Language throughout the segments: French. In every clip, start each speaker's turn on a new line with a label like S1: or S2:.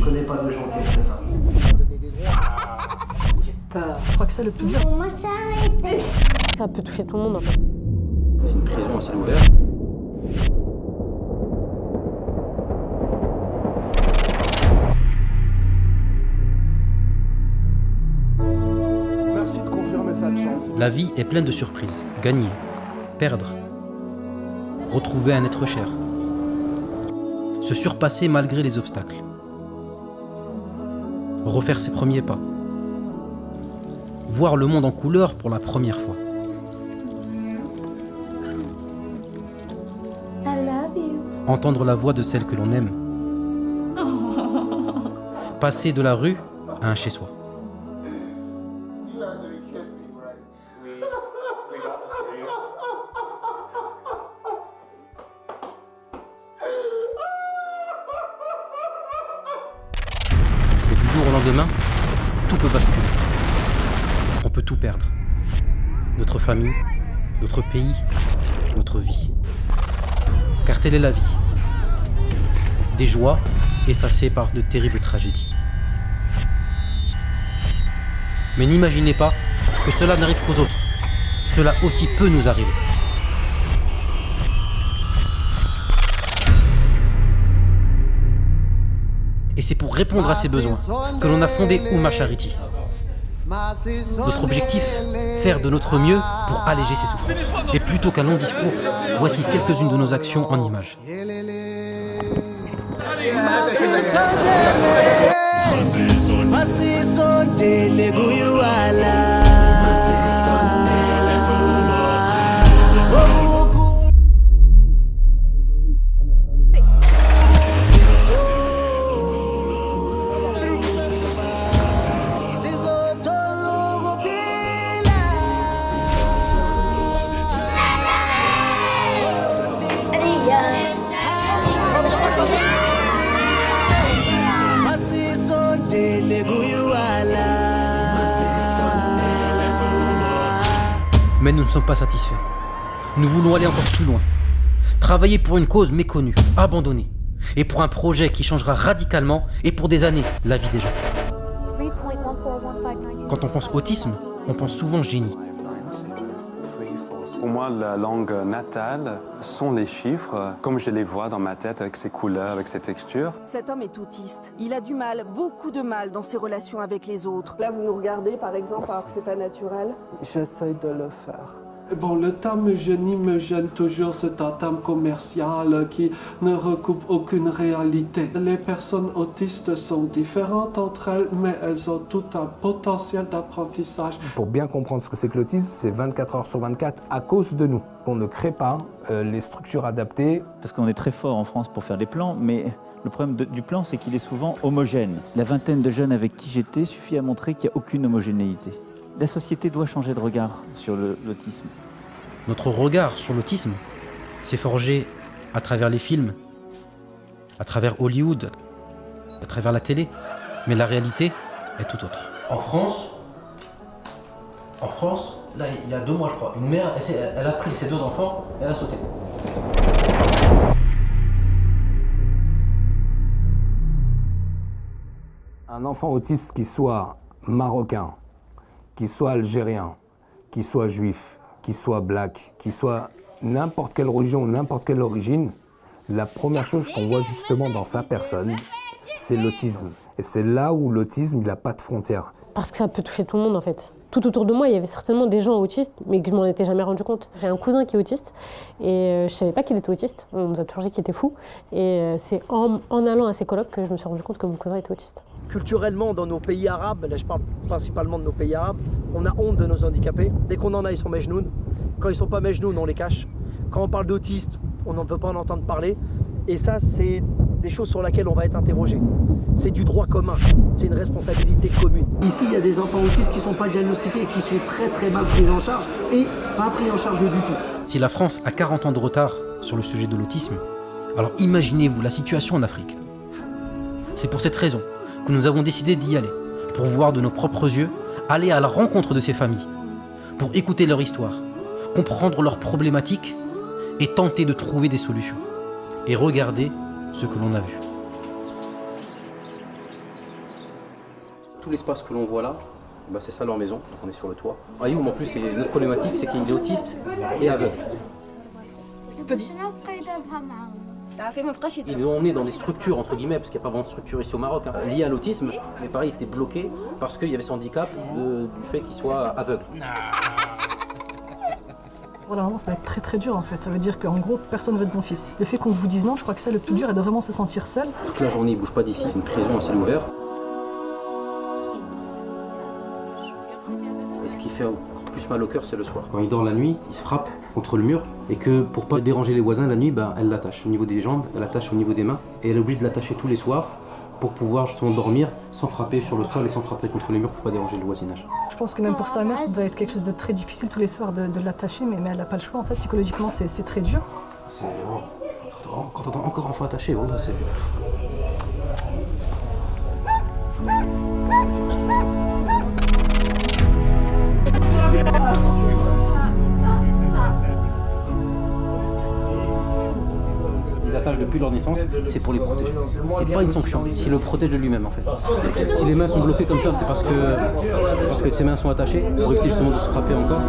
S1: connais pas de gens qui ont fait ça.
S2: J'ai peur. Je crois que c'est le plus dur. Ça peut toucher tout le monde en fait.
S3: C'est une prison à ciel ouvert.
S4: Merci de confirmer cette chance.
S3: La vie est pleine de surprises. Gagner, perdre, retrouver un être cher, se surpasser malgré les obstacles, refaire ses premiers pas, voir le monde en couleur pour la première fois.
S5: I love you.
S3: Entendre la voix de celle que l'on aime. Passer de la rue à un chez-soi. Et du jour au lendemain, tout peut basculer. On peut tout perdre. Notre famille, notre pays, notre vie. Car telle est la vie. Des joies effacées par de terribles tragédies. Mais n'imaginez pas que cela n'arrive qu'aux autres. Cela aussi peut nous arriver. Et c'est pour répondre à ces besoins que l'on a fondé Oumma Charity. Notre objectif, faire de notre mieux pour alléger ces souffrances. Et plutôt qu'un long discours, voici quelques-unes de nos actions en images. Mais nous ne sommes pas satisfaits. Nous voulons aller encore plus loin. Travailler pour une cause méconnue, abandonnée. Et pour un projet qui changera radicalement et pour des années la vie des gens. Quand on pense autisme, on pense souvent génie.
S6: Pour moi, la langue natale sont les chiffres, comme je les vois dans ma tête, avec ses couleurs, avec ses textures.
S7: Cet homme est autiste. Il a du mal, beaucoup de mal dans ses relations avec les autres. Là, vous nous regardez, par exemple, alors que c'est pas naturel.
S8: J'essaie de le faire. Bon, le terme génie me gêne toujours, c'est un terme commercial qui ne recoupe aucune réalité. Les personnes autistes sont différentes entre elles, mais elles ont tout un potentiel d'apprentissage.
S9: Pour bien comprendre ce que c'est que l'autisme, c'est 24 heures sur 24 à cause de nous. On ne crée pas les structures adaptées.
S10: Parce qu'on est très fort en France pour faire des plans, mais le problème du plan, c'est qu'il est souvent homogène. La vingtaine de jeunes avec qui j'étais suffit à montrer qu'il n'y a aucune homogénéité. La société doit changer de regard sur l'autisme.
S3: Notre regard sur l'autisme s'est forgé à travers les films, à travers Hollywood, à travers la télé. Mais la réalité est tout autre. En France, là, il y a 2 mois, je crois, une mère, elle a pris ses 2 enfants et elle a sauté.
S9: Un enfant autiste qui soit marocain, qui soit algérien, qui soit juif, qui soit black, qui soit n'importe quelle religion, n'importe quelle origine, la première chose qu'on voit justement dans sa personne, c'est l'autisme. Et c'est là où l'autisme, il n'a pas de frontières.
S2: Parce que ça peut toucher tout le monde en fait. Tout autour de moi, il y avait certainement des gens autistes, mais que je m'en étais jamais rendu compte. J'ai un cousin qui est autiste et je savais pas qu'il était autiste. On nous a toujours dit qu'il était fou. Et c'est en allant à ces colloques que je me suis rendu compte que mon cousin était autiste.
S1: Culturellement, dans nos pays arabes, là je parle principalement de nos pays arabes, on a honte de nos handicapés. Dès qu'on en a, ils sont mejnoun. Quand ils sont pas mejnoun, on les cache. Quand on parle d'autistes, on n'en veut pas en entendre parler. Et ça, c'est des choses sur lesquelles on va être interrogé. C'est du droit commun, c'est une responsabilité commune. Ici, il y a des enfants autistes qui ne sont pas diagnostiqués et qui sont très très mal pris en charge et pas pris en charge du tout.
S3: Si la France a 40 ans de retard sur le sujet de l'autisme, alors imaginez-vous la situation en Afrique. C'est pour cette raison que nous avons décidé d'y aller, pour voir de nos propres yeux, aller à la rencontre de ces familles, pour écouter leur histoire, comprendre leurs problématiques et tenter de trouver des solutions. Et regarder ce que l'on a vu. tout l'espace que l'on voit là, bah c'est ça leur maison, donc on est sur le toit. Ayoub en plus, notre problématique c'est qu'il est autiste et aveugle. Ils l'ont emmené dans des structures entre guillemets, parce qu'il n'y a pas vraiment de structure ici au Maroc, hein, liées à l'autisme, mais pareil, il était bloqué parce qu'il y avait ce handicap du fait qu'il soit aveugle.
S4: Voilà, vraiment, ça va être très très dur en fait. Ça veut dire qu'en gros, personne ne veut de mon fils. Le fait qu'on vous dise non, je crois que c'est le plus dur et de vraiment se sentir seul.
S3: Toute la journée, il ne bouge pas d'ici, c'est une prison à ciel ouvert. Et ce qui fait encore plus mal au cœur, c'est le soir. Quand il dort la nuit, il se frappe contre le mur et que pour pas déranger les voisins la nuit, elle l'attache au niveau des jambes, elle l'attache au niveau des mains et elle est obligée de l'attacher tous les soirs pour pouvoir justement dormir sans frapper sur le sol et sans frapper contre les murs pour pas déranger le voisinage.
S4: Je pense que même pour sa mère, ça doit être quelque chose de très difficile tous les soirs de l'attacher, mais elle n'a pas le choix en fait. Psychologiquement, c'est très dur.
S3: Quand on entend encore un enfant attaché, voilà, c'est... Les attaches depuis leur naissance, c'est pour les protéger. C'est pas une sanction, c'est le protège de lui-même en fait. Si les mains sont bloquées comme ça, c'est parce que ses mains sont attachées pour éviter justement de se frapper encore.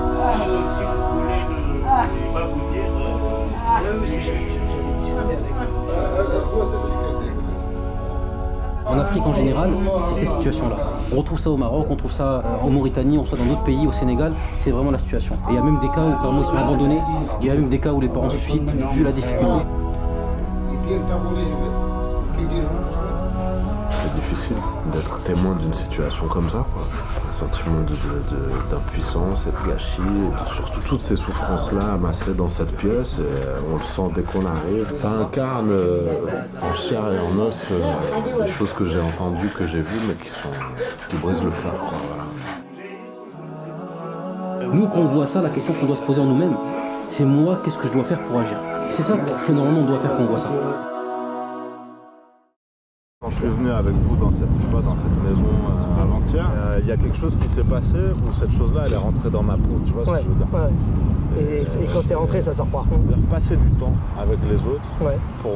S3: En Afrique en général, c'est ces situations-là. On retrouve ça au Maroc, on trouve ça en Mauritanie, on soit dans d'autres pays, au Sénégal, c'est vraiment la situation. Et il y a même des cas où carrément ils sont abandonnés, il y a même des cas où les parents se suicident vu la difficulté.
S5: C'est difficile d'être témoin d'une situation comme ça, quoi. Un sentiment d'impuissance et de gâchis, et surtout toutes ces souffrances-là amassées dans cette pièce, et on le sent dès qu'on arrive. Ça incarne en chair et en os des choses que j'ai entendues, que j'ai vues, mais qui brisent le cœur, quoi, voilà.
S3: Nous, quand on voit ça, la question qu'on doit se poser en nous-mêmes, c'est moi, qu'est-ce que je dois faire pour agir? C'est ça que normalement on doit faire quand on voit ça.
S5: Quand je suis venu avec vous dans cette maison avant-hier, il y a quelque chose qui s'est passé où cette chose-là, elle est rentrée dans ma peau, tu vois ce que je veux dire?
S1: Ouais. Et quand c'est rentré, ça sort pas.
S5: C'est-à-dire passer du temps avec les autres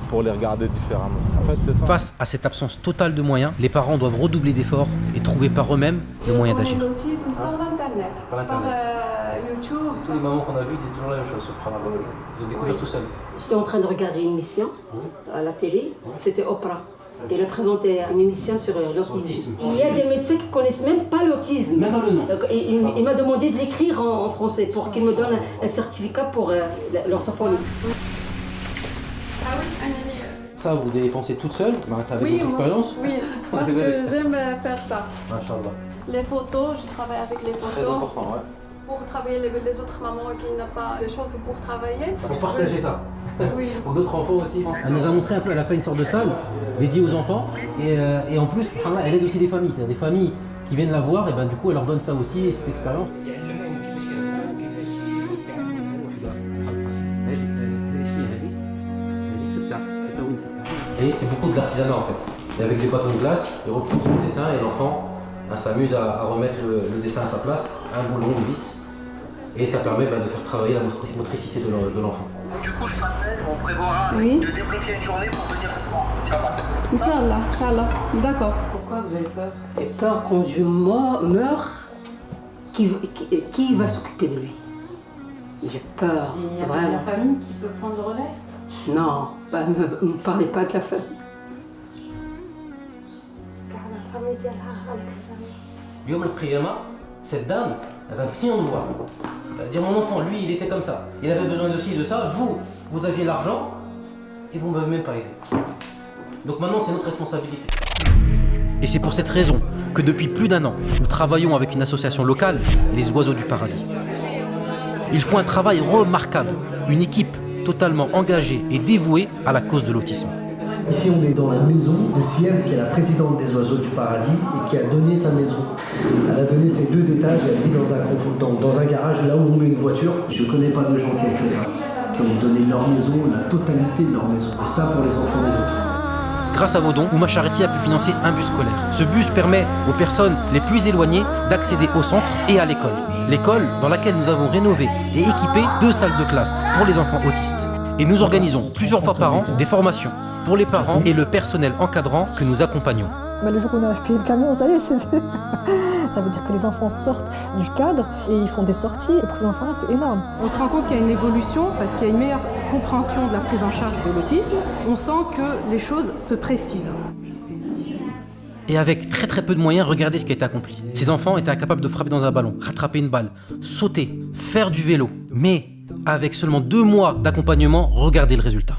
S5: pour les regarder différemment. En fait, c'est ça.
S3: Face à cette absence totale de moyens, les parents doivent redoubler d'efforts et trouver par eux-mêmes les moyens d'agir.
S11: Par l'internet, par YouTube.
S3: Tous les mamans qu'on a vues disent toujours la même chose, ils ont découvert tout seul.
S12: J'étais en train de regarder une émission à la télé, c'était Oprah. Elle a présenté une émission sur l'autisme. Il y a des médecins qui ne connaissent même pas l'autisme.
S3: Même pas le nom.
S12: Il m'a demandé de l'écrire en français pour qu'il me donne un certificat pour l'orthophonie.
S3: Ça, vous avez pensé toute seule, avec votre expérience?
S11: Oui, parce que j'aime faire ça.
S3: Machallah.
S11: Les photos, je travaille avec les photos.
S3: Très important, ouais.
S11: Pour travailler les autres mamans qui n'ont pas de choses pour travailler.
S3: Pour partager ça.
S11: Oui.
S3: Pour d'autres enfants aussi. Elle nous a montré un peu, elle a fait une sorte de salle dédiée aux enfants. Et en plus, elle aide aussi des familles. C'est-à-dire des familles qui viennent la voir, et ben du coup, elle leur donne ça aussi, et cette expérience. Et c'est beaucoup de l'artisanat en fait. Et avec des bâtons de glace, ils refont son dessin et l'enfant s'amuse à remettre le dessin à sa place, un boulon, une vis. Et ça permet de faire travailler la motricité de l'enfant.
S13: Du coup, je passais, on prévoira de débloquer une journée pour venir te voir.
S11: Inch'Allah, Inch'Allah. D'accord.
S12: Pourquoi vous avez peur? J'ai peur quand je meurs, qui va s'occuper de lui? J'ai peur.
S11: Il y a la famille qui peut prendre le relais?
S12: Non, ne me parlez pas de la famille.
S3: Yom al-Qiyamah, cette dame, elle va venir nous voir. Elle va dire mon enfant, lui, il était comme ça. Il avait besoin de ci, de ça. Vous aviez l'argent et vous ne m'avez même pas aidé. Donc maintenant, c'est notre responsabilité. Et c'est pour cette raison que depuis plus d'1 an, nous travaillons avec une association locale, les Oiseaux du Paradis. Ils font un travail remarquable, une équipe totalement engagée et dévouée à la cause de l'autisme.
S1: Ici, on est dans la maison de Siem, qui est la présidente des Oiseaux du Paradis et qui a donné sa maison. Elle a donné ses 2 étages et elle vit dans un garage là où on met une voiture. Je ne connais pas de gens qui ont fait ça, qui ont donné leur maison, la totalité de leur maison. Et ça pour les enfants des autres.
S3: Grâce à vos dons, Ouma Charity a pu financer un bus scolaire. Ce bus permet aux personnes les plus éloignées d'accéder au centre et à l'école. L'école dans laquelle nous avons rénové et équipé 2 salles de classe pour les enfants autistes. Et nous organisons plusieurs fois par an des formations pour les parents et le personnel encadrant que nous accompagnons.
S4: le jour où on a payé le camion, ça y est, ça veut dire que les enfants sortent du cadre et ils font des sorties. Et pour ces enfants-là, c'est énorme.
S14: On se rend compte qu'il y a une évolution parce qu'il y a une meilleure compréhension de la prise en charge de l'autisme. On sent que les choses se précisent.
S3: Et avec très peu de moyens, regardez ce qui a été accompli. Ces enfants étaient incapables de frapper dans un ballon, rattraper une balle, sauter, faire du vélo. Mais avec seulement 2 mois d'accompagnement, regardez le résultat.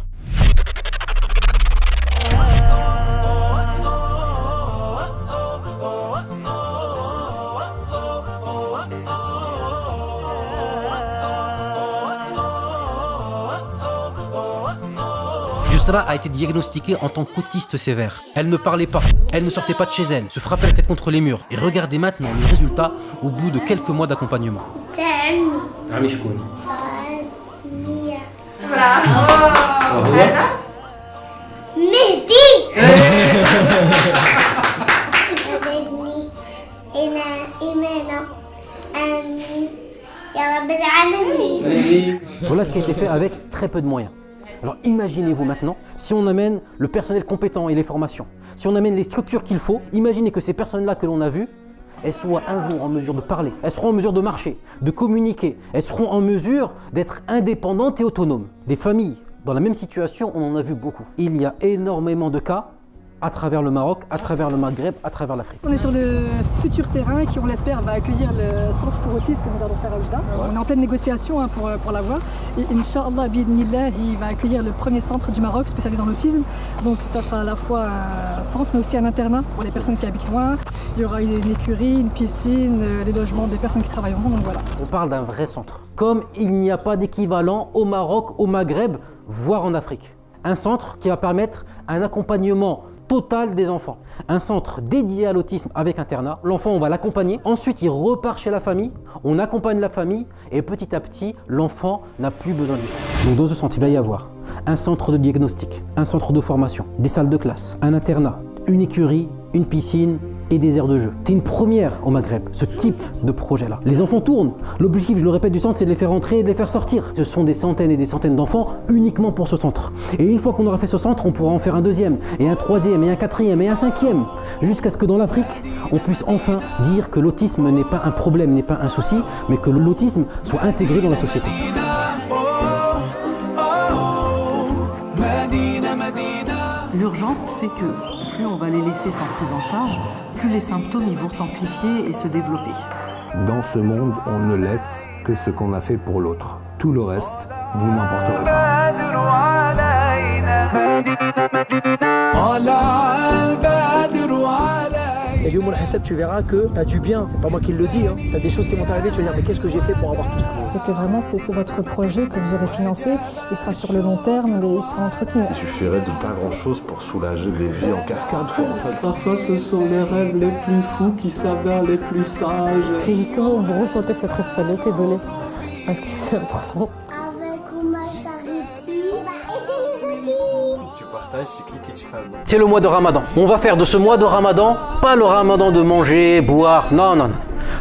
S3: Yusra a été diagnostiquée en tant qu'autiste sévère. Elle ne parlait pas, elle ne sortait pas de chez elle, se frappait la tête contre les murs. Et regardez maintenant le résultat au bout de quelques mois d'accompagnement.
S11: Bravo.
S3: Voilà ce qui a été fait avec très peu de moyens. Alors imaginez-vous maintenant, si on amène le personnel compétent et les formations, si on amène les structures qu'il faut, imaginez que ces personnes-là que l'on a vues, elles soient un jour en mesure de parler, elles seront en mesure de marcher, de communiquer, elles seront en mesure d'être indépendantes et autonomes. Des familles dans la même situation, on en a vu beaucoup. Il y a énormément de cas à travers le Maroc, à travers le Maghreb, à travers l'Afrique.
S4: On est sur le futur terrain qui, on l'espère, va accueillir le centre pour autisme que nous allons faire à Oujda. On est en pleine négociation pour l'avoir. Et Inch'Allah, bi'idhnillah, il va accueillir le premier centre du Maroc spécialisé dans l'autisme. Donc ça sera à la fois un centre, mais aussi un internat pour les personnes qui habitent loin. Il y aura une écurie, une piscine, les logements des personnes qui travailleront. Donc voilà.
S3: On parle d'un vrai centre. Comme il n'y a pas d'équivalent au Maroc, au Maghreb, voire en Afrique. Un centre qui va permettre un accompagnement total des enfants. Un centre dédié à l'autisme avec internat. L'enfant, on va l'accompagner. Ensuite, il repart chez la famille. On accompagne la famille et petit à petit, l'enfant n'a plus besoin du centre. Donc dans ce centre, il va y avoir un centre de diagnostic, un centre de formation, des salles de classe, un internat, une écurie, une piscine et des aires de jeu. C'est une première au Maghreb, ce type de projet-là. Les enfants tournent. L'objectif, je le répète, du centre, c'est de les faire entrer et de les faire sortir. Ce sont des centaines et des centaines d'enfants uniquement pour ce centre. Et une fois qu'on aura fait ce centre, on pourra en faire un deuxième, et un troisième, et un quatrième, et un cinquième, jusqu'à ce que dans l'Afrique, on puisse enfin dire que l'autisme n'est pas un problème, n'est pas un souci, mais que l'autisme soit intégré dans la société.
S15: L'urgence fait que plus on va les laisser sans prise en charge, plus les symptômes ils vont s'amplifier et se développer.
S9: Dans ce monde, on ne laisse que ce qu'on a fait pour l'autre. Tout le reste, vous n'emporterez pas.
S1: Et du Moul Hasseb, tu verras que tu as du bien, c'est pas moi qui le dis, hein. Tu as des choses qui vont t'arriver, tu vas dire mais qu'est-ce que j'ai fait pour avoir tout ça?
S4: C'est que vraiment c'est votre projet que vous aurez financé, il sera sur le long terme et il sera entretenu.
S5: Il suffirait de pas grand-chose pour soulager des vies en cascade, quoi, en fait.
S8: Parfois ce sont les rêves les plus fous qui s'avèrent les plus sages.
S2: Si justement vous ressentez cette responsabilité, donnez, parce que c'est important.
S3: C'est le mois de Ramadan. On va faire de ce mois de Ramadan, pas le Ramadan de manger, boire, non, non, non.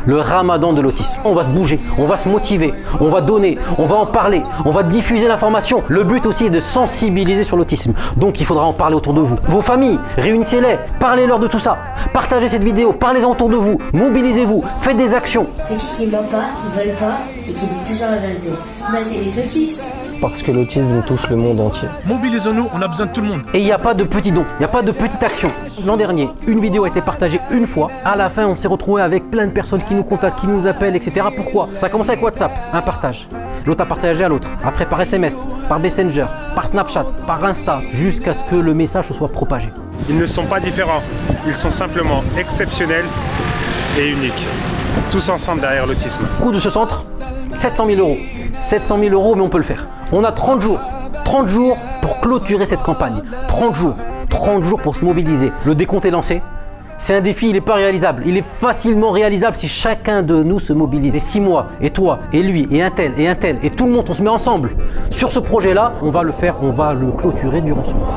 S3: Le Ramadan de l'autisme. On va se bouger, on va se motiver, on va donner, on va en parler, on va diffuser l'information. Le but aussi est de sensibiliser sur l'autisme. Donc il faudra en parler autour de vous. Vos familles, réunissez-les, parlez-leur de tout ça. Partagez cette vidéo, parlez-en autour de vous, mobilisez-vous, faites des actions.
S16: C'est qui ne mentent pas, qui ne veulent pas et qui disent toujours la vérité. Bah, c'est les autistes.
S17: Parce que l'autisme touche le monde entier.
S3: Mobilisons-nous, on a besoin de tout le monde. Et il n'y a pas de petits dons, il n'y a pas de petite action. L'an dernier, une vidéo a été partagée une fois. À la fin, on s'est retrouvé avec plein de personnes qui nous contactent, qui nous appellent, etc. Pourquoi? Ça a commencé avec WhatsApp, un partage. L'autre a partagé à l'autre. Après par SMS, par Messenger, par Snapchat, par Insta, jusqu'à ce que le message soit propagé.
S18: Ils ne sont pas différents, ils sont simplement exceptionnels et uniques. Tous ensemble derrière l'autisme.
S3: Coût de ce centre, 700 000 €. 700 000 €, mais on peut le faire. On a 30 jours. 30 jours pour clôturer cette campagne. 30 jours. 30 jours pour se mobiliser. Le décompte est lancé. C'est un défi, il n'est pas réalisable. Il est facilement réalisable si chacun de nous se mobilise. Et 6 mois, et toi, et lui, et un tel, et tout le monde, on se met ensemble. Sur ce projet-là, on va le faire, on va le clôturer durant ce mois.